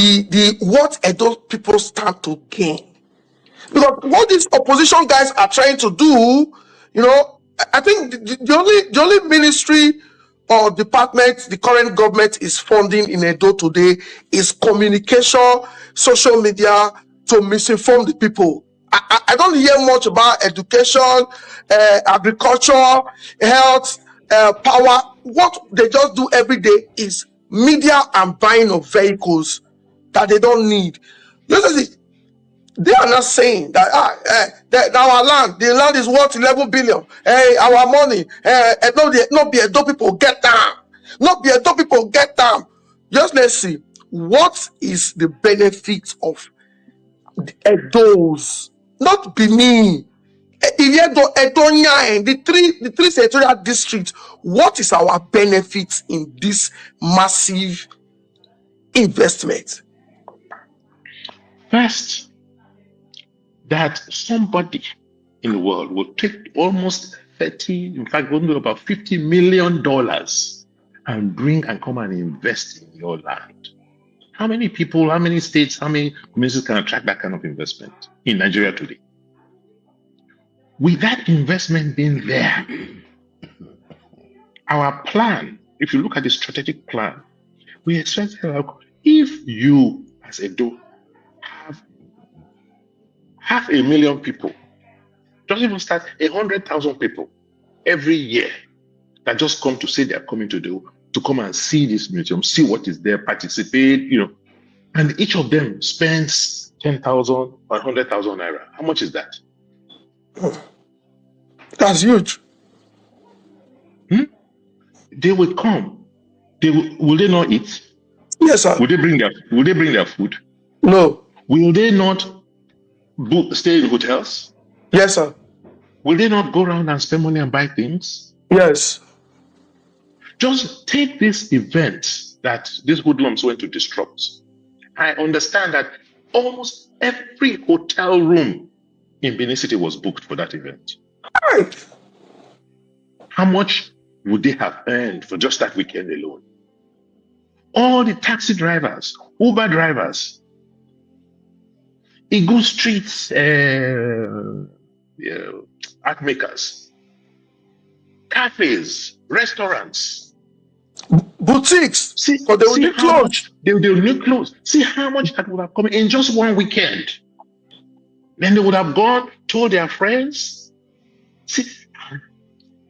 the what Edo people stand to gain. Because what these opposition guys are trying to do, I think the only ministry or department the current government is funding in Edo today is communication, social media, to misinform the people. I don't hear much about education, agriculture, health, power. What they just do every day is media and buying of vehicles that they don't need. They are not saying that that our land, the land is worth 11 billion. Our money, not be Edo people get down. Not be Edo people get down. Just let's see what is the benefit of Edo's, not Benin. Edonia and the three senatorial districts. What is our benefit in this massive investment? First, that somebody in the world will take almost 30, in fact, about $50 million and bring and come and invest in your land. How many people, how many states, how many communities can attract that kind of investment in Nigeria today? With that investment being there, our plan, if you look at the strategic plan, we expect if you as Edo have 500,000 people, just even start 100,000 people every year that just come to say they are coming to come and see this museum, see what is there, participate, and each of them spends 10,000 or 100,000 naira. How much is that? That's huge. They will come. Will they not eat? Yes, sir. Will they bring their food? No. Will they not stay in hotels? Yes, sir. Will they not go around and spend money and buy things? Yes. Just take this event that these hoodlums went to disrupt. I understand that almost every hotel room in Benin City was booked for that event. Right. How much would they have earned for just that weekend alone? All the taxi drivers, Uber drivers, Igu Streets art makers, cafes, restaurants, boutiques. See, but they will need clothes. They will need clothes. See how much that would have come in just one weekend. Then they would have gone, told their friends. See,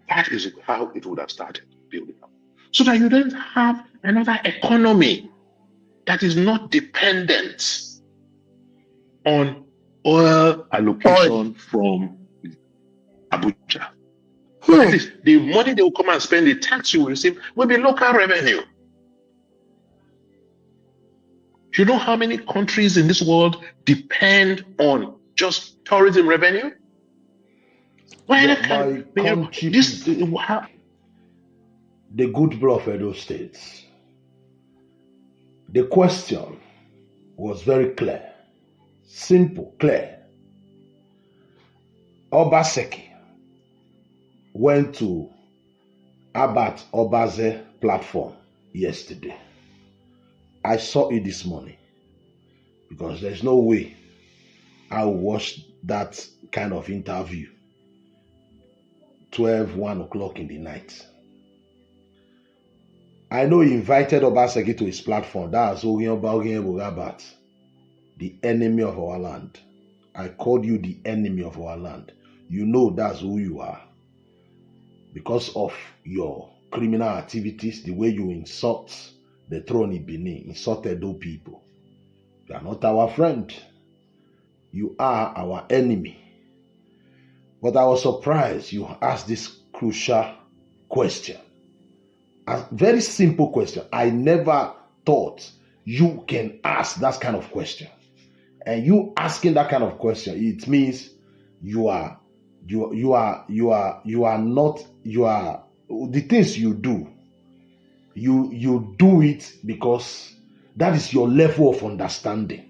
that is how it would have started building up. So that you don't have another economy that is not dependent on oil allocation from Abuja. At least the money they will come and spend, the tax you will receive, will be local revenue. You know how many countries in this world depend on just tourism revenue? The Godwin of Edo State. The question was very clear, simple, clear. Obaseki went to Abat Obaze platform yesterday. I saw it this morning because there's no way I will watch that kind of interview 1 o'clock in the night. I know he invited Obaseki to his platform. That's Oghienvbor, the enemy of our land. I called you the enemy of our land. You know that's who you are. Because of your criminal activities, the way you insult the throne in Benin, insulted those people. You are not our friend. You are our enemy. But I was surprised you asked this crucial question. A very simple question. I never thought you can ask that kind of question. And you asking that kind of question, it means the things you do, you do it because that is your level of understanding,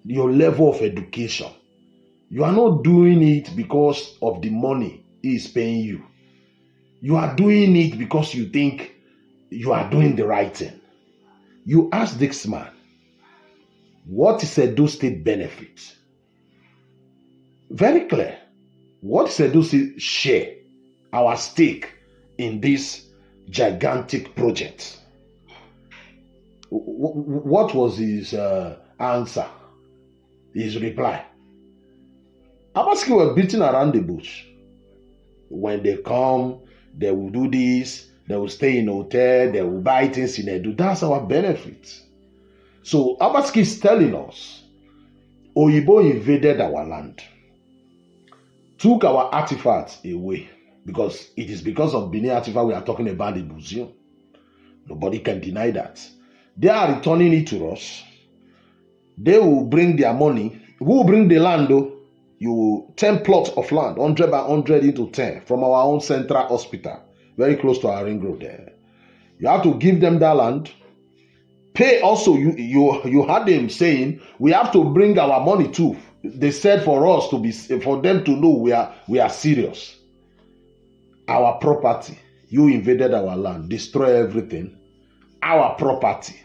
your level of education. You are not doing it because of the money he is paying you. You are doing it because you think you are doing the right thing. You ask this man, What is Edo State benefit? Very clear. What is Edo State share, our stake in this gigantic project? What was his answer? His reply? Obaseki were beating around the bush. When they come, they will do this, they will stay in a hotel, they will buy things in Edo. That's our benefit. So Obaseki is telling us, Oyibo invaded our land, took our artifacts away, because it is because of Benin artifact we are talking about the museum. Nobody can deny that. They are returning it to us. They will bring their money. Who will bring the land though? 10 plots of land, 100 by 100 into 10 from our own central hospital, very close to our ring road there. You have to give them that land. Pay also, you had them saying, we have to bring our money too. They said for them to know we are serious. Our property, you invaded our land, destroy everything. Our property.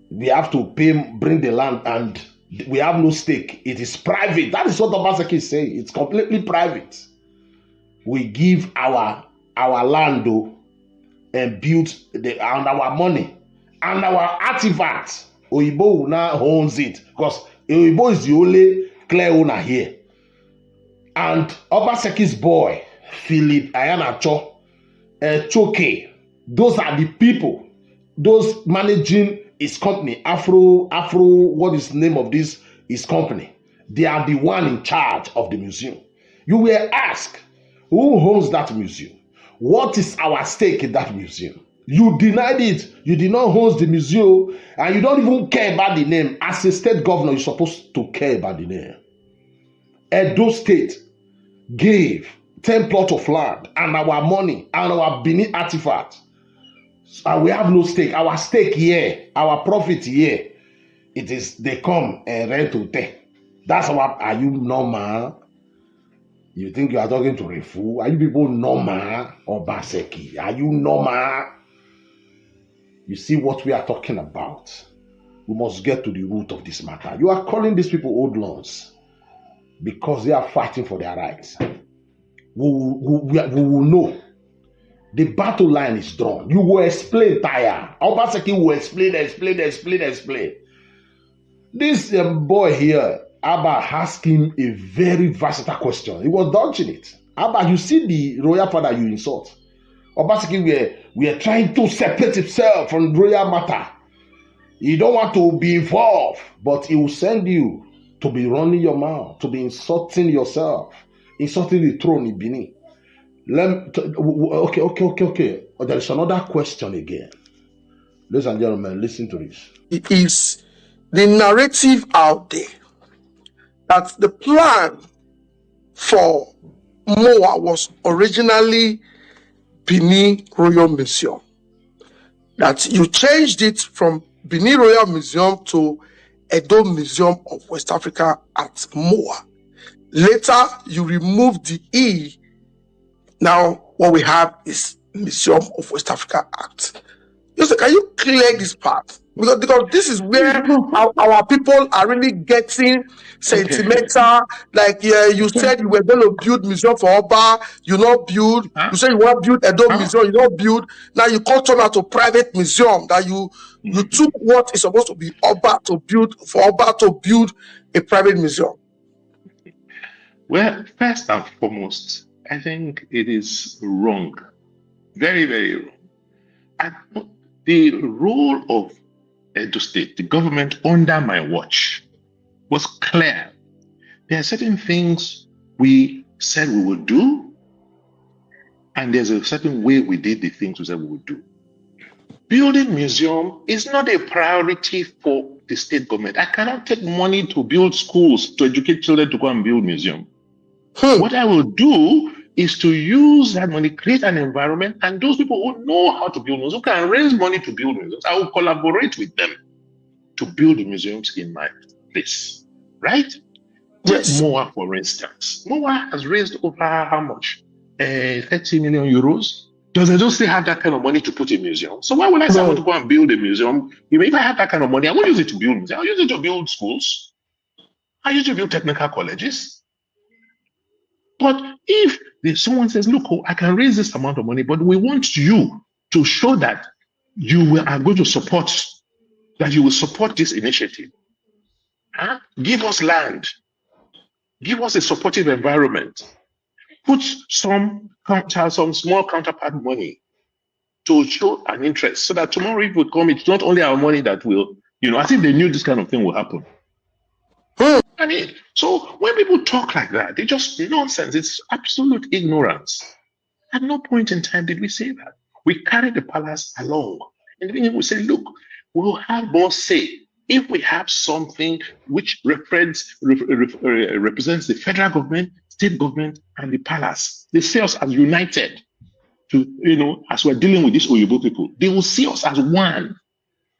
We have to pay, bring the land, and we have no stake. It is private. That is what Obaseki is saying. It's completely private. We give our land though, and build and our money and our artifacts. Oyibo now owns it, because Oyibo is the only clear owner here. And Obaseki's boy, Philip Ayanacho, Choke, those are the people, those managing his company, Afro, what is the name of his company? They are the one in charge of the museum. You were asked, who owns that museum? What is our stake in that museum? You denied it. You did not host the museum, and you don't even care about the name. As a state governor, you're supposed to care about the name. Edo State gave 10 plots of land and our money and our Benin artifact. And we have no stake. Our stake here, our profit here, it is they come and rent hotel. That's what. Are you normal? You think you are talking to a fool? Are you people normal? Obaseki, are you normal? You see what we are talking about? We must get to the root of this matter. You are calling these people old lords because they are fighting for their rights. We will know. The battle line is drawn. You will explain, Taya. Obaseki will explain. This boy here, Abba, asked him a very versatile question. He was dodging it. Abba, you see the royal father you insult. Obaseki we are trying to separate himself from royal matter. You don't want to be involved, but he will send you to be running your mouth, to be insulting yourself, insulting the throne in Benin. Okay. There is another question again. Ladies and gentlemen, listen to this. It is the narrative out there that the plan for Moa was originally Benin Royal Museum. That you changed it from Benin Royal Museum to Edo Museum of West Africa at Moa. Later, you removed the E. Now, what we have is Museum of West Africa Act. Joseph, can you clear this part? Because this is where our people are really getting sentimental. Like, you said you were going to build museum for Oba, you not build. You said you want to build Edo Museum, you don't build. Now you can't turn out to private museum. That you took what is supposed to be Oba to build a private museum. Well, first and foremost, I think it is wrong. Very, very wrong. And the role of Edo State, the government under my watch, was clear. There are certain things we said we would do, and there's a certain way we did the things we said we would do. Building museum is not a priority for the state government. I cannot take money to build schools, to educate children to go and build museum. What I will do is to use that money, create an environment, and those people who know how to build museums, who can raise money to build museums, I will collaborate with them to build the museums in my place. Right? Yes. Moa, for instance. Moa has raised over how much? 30 million euros Does Edo still have that kind of money to put in museum? So why would I say I want to go and build a museum? If I have that kind of money, I won't use it to build museum. I'll use it to build schools. I use it to build technical colleges. But if someone says, look, I can raise this amount of money, but we want you to show that you are going to support, that you will support this initiative. Huh? Give us land. Give us a supportive environment. Put some small counterpart money to show an interest so that tomorrow if we come, it's not only our money that will, as if they knew this kind of thing will happen. I mean, so when people talk like that, it's just nonsense. It's absolute ignorance. At no point in time did we say that. We carried the palace along. And then we say, look, we'll have more say if we have something which represents the federal government, state government, and the palace. They see us as united to, as we're dealing with these Oyibo people. They will see us as one.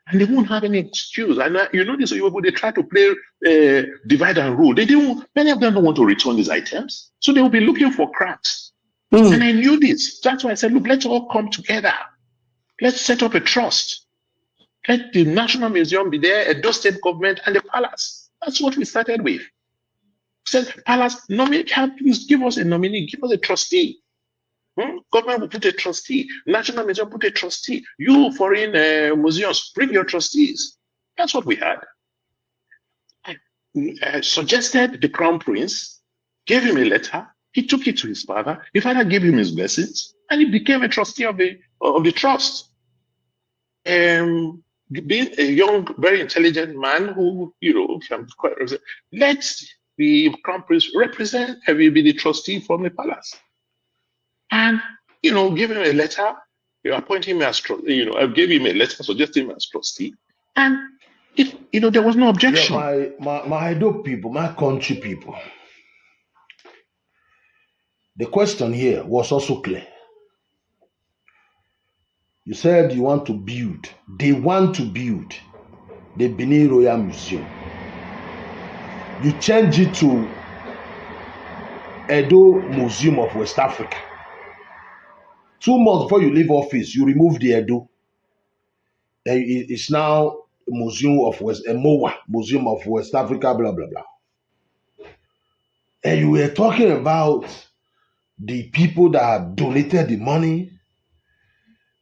And they won't have any excuse. And these Oyibo, they try to play divide and rule. Many of them don't want to return these items. So they will be looking for cracks. And I knew this. That's why I said, look, let's all come together. Let's set up a trust. Let the National Museum be there, Edo State government, and the palace. That's what we started with. We said, palace, please give us a nominee, give us a trustee. Government will put a trustee. National Museum put a trustee. You foreign museums, bring your trustees. That's what we had. I suggested the Crown Prince, gave him a letter. He took it to his father. His father gave him his blessings, and he became a trustee of the trust. Being a young, very intelligent man who, can quite represent, let the Crown Prince represent, be the trustee from the palace. And, give him a letter, appoint him as, I gave him a letter, suggesting him as trustee. And, there was no objection. My Edo people, my country people, the question here was also clear. You said you want to build. They want to build the Benin Royal Museum. You change it to Edo Museum of West Africa. 2 months before you leave office, you remove the Edo. It's now Museum of MOA, Museum of West Africa, blah, blah, blah. And you were talking about the people that donated the money.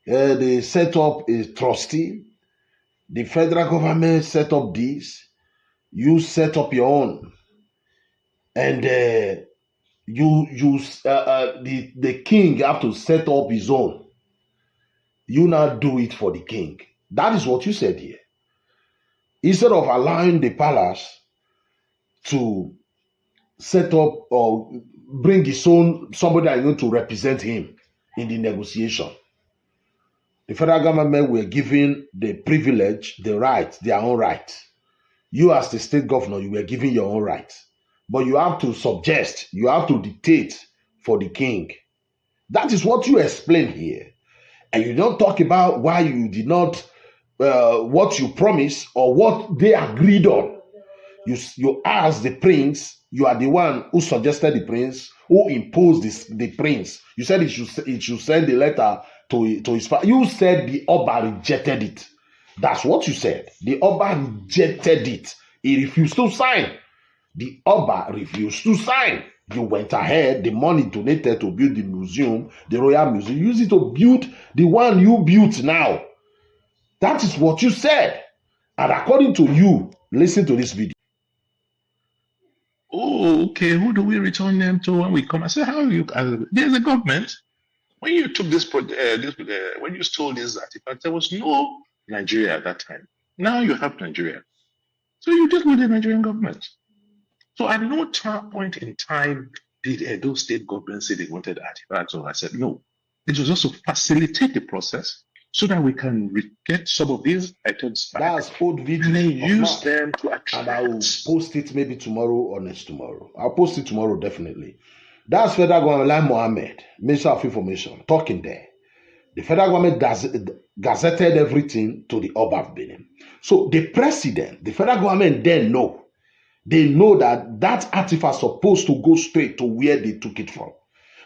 They set up a trustee. The federal government set up this. You set up your own. And the king have to set up his own. You now do it for the king. That is what you said here. Instead of allowing the palace to set up or bring his own, somebody that is going to represent him in the negotiation. The federal government were given the privilege, the right, their own right. You as the state governor, you were given your own right. But you have to suggest, you have to dictate for the king. That is what you explain here. And you don't talk about why you did not, what you promised or what they agreed on. You asked the prince, you are the one who suggested the prince, who imposed the prince. You said he should send the letter to his father. You said the Oba rejected it. That's what you said. The Oba rejected it. He refused to sign. The Oba refused to sign. You went ahead, the money donated to build the museum, the Royal Museum, use it to build the one you built now. That is what you said. And according to you, listen to this video. Oh, okay. Who do we return them to when we come? I said, how are you? There's a government. When you took this, when you stole this artifact, there was no Nigeria at that time. Now you have Nigeria. So you deal with the Nigerian government. So at no point in time did Edo State government say they wanted artifacts. So I said, no. It was just to facilitate the process so that we can get some of these items back. That's old video. And then use them to attract. And I will post it maybe tomorrow or next tomorrow. I'll post it tomorrow, definitely. That's federal government, like Mohammed, Minister of Information, talking there. The federal government gazetted everything to the Oba of Benin. So the president, the federal government then know. They know that artifact is supposed to go straight to where they took it from.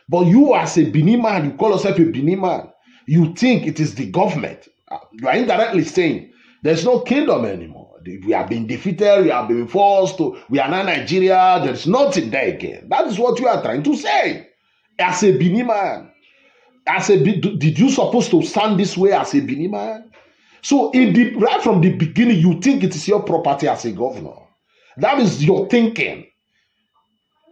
But you as a Benin man, you call yourself a Benin man, You think it is the government. You are indirectly saying there's no kingdom anymore. We have been defeated. We have been forced to. We are now Nigeria. There's nothing there again. That is what you are trying to say. As a Bini man, did you supposed to stand this way as a Bini man? So right from the beginning, you think it is your property as a governor. That is your thinking.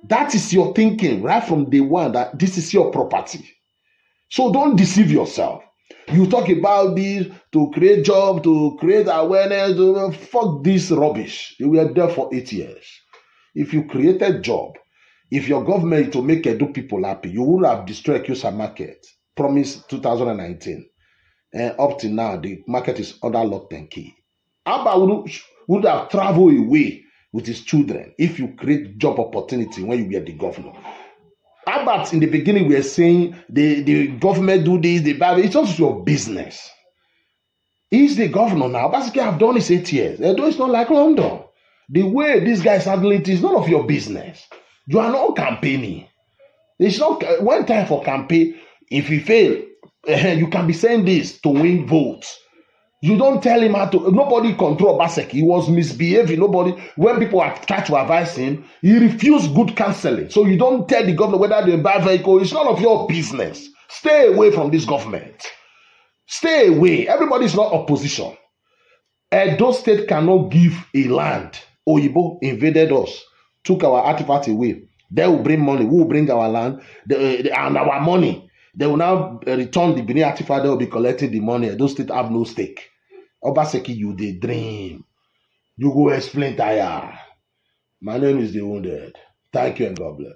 That is your thinking right from day one, that this is your property. So don't deceive yourself. You talk about this to create job, to create awareness. Fuck this rubbish. You were there for 8 years. If you created job, if your government to make Edo people happy, you would have destroyed Kusa market. Promise 2019. And up to now, the market is under lock and key. Abba would have traveled away with his children if you create job opportunity when you were the governor. Albert, in the beginning, we were saying the government do this, the Bible. It's also your business. He's the governor now. Basically, I've done this 8 years. Although it's not like London. The way this guy is handling it is none of your business. You are not campaigning. It's not one time for campaign. If you fail, you can be saying this to win votes. You don't tell him how to. Nobody control Obaseki. He was misbehaving. Nobody. When people have tried to advise him, he refused good counseling. So you don't tell the governor whether they buy vehicle. It's none of your business. Stay away from this government. Stay away. Everybody is not opposition. Edo State cannot give a land. Oyibo invaded us, took our artifact away. They will bring money. We will bring our land and our money. They will now return the Benin artifact. They will be collecting the money. Edo State have no stake. Obaseki, you dey dream. You go explain tire. My name is The Wounded. Thank you and God bless.